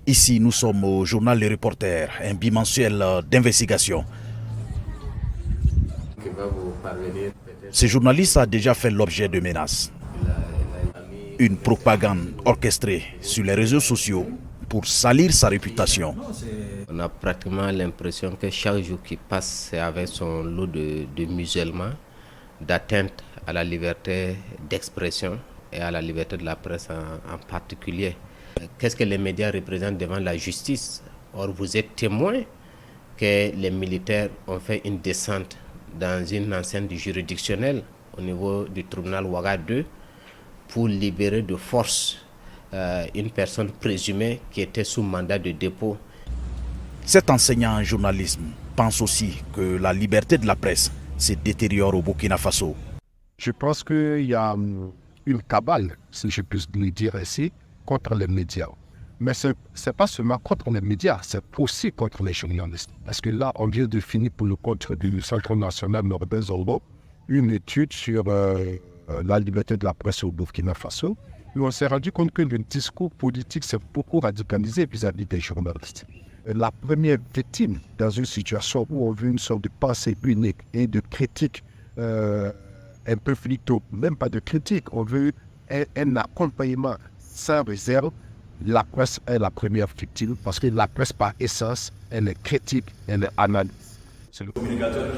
Ici, nous sommes au journal Les Reporters, un bimensuel d'investigation. Ce journaliste a déjà fait l'objet de menaces. Une propagande orchestrée sur les réseaux sociaux pour salir sa réputation. On a pratiquement l'impression que chaque jour qui passe, c'est avec son lot de musulmans, d'atteinte à la liberté d'expression et à la liberté de la presse en particulier. Qu'est-ce que les médias représentent devant la justice? Or, vous êtes témoin que les militaires ont fait une descente dans une enceinte juridictionnelle au niveau du tribunal Ouaga 2 pour libérer de force une personne présumée qui était sous mandat de dépôt. Cet enseignant en journalisme pense aussi que la liberté de la presse se détériore au Burkina Faso. Je pense qu'il y a une cabale, si je puis le dire ainsi, contre les médias. Mais ce n'est pas seulement contre les médias, c'est aussi contre les journalistes. Parce que là, on vient de finir pour le compte du Centre national Norbert Zongo une étude sur la liberté de la presse au Burkina Faso. Et on s'est rendu compte que le discours politique s'est beaucoup radicalisé vis-à-vis des journalistes. La première victime dans une situation où on veut une sorte de pensée unique et de critique un peu flicto, même pas de critique, on veut un accompagnement sans réserve. La presse est la première victime parce que la presse par essence, elle est critique, elle est analyse.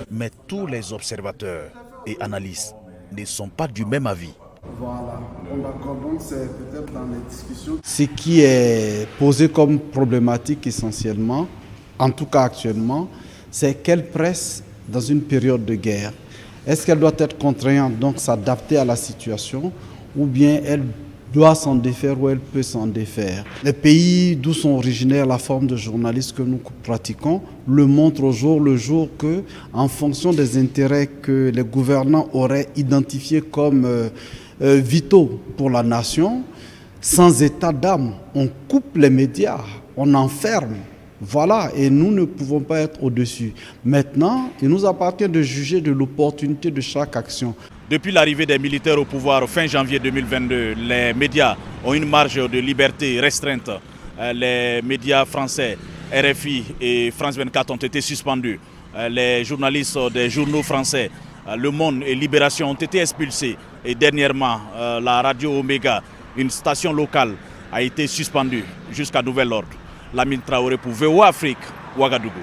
Mais tous les observateurs et analystes ne sont pas du même avis. Voilà, donc c'est peut-être dans les discussions. Ce qui est posé comme problématique essentiellement, en tout cas actuellement, c'est quelle presse dans une période de guerre. Est-ce qu'elle doit être contraignante, donc s'adapter à la situation, ou bien elle doit s'en défaire ou elle peut s'en défaire. Les pays d'où sont originaires la forme de journalisme que nous pratiquons le montrent au jour le jour que, en fonction des intérêts que les gouvernants auraient identifiés comme vitaux pour la nation, sans état d'âme, on coupe les médias, on enferme. Voilà, et nous ne pouvons pas être au-dessus. Maintenant, il nous appartient de juger de l'opportunité de chaque action. Depuis l'arrivée des militaires au pouvoir fin janvier 2022, les médias ont une marge de liberté restreinte. Les médias français, RFI et France 24 ont été suspendus. Les journalistes des journaux français, Le Monde et Libération ont été expulsés. Et dernièrement, la radio Omega, une station locale, a été suspendue jusqu'à nouvel ordre. Lamine Traoré pour VOA Afrique, Ouagadougou.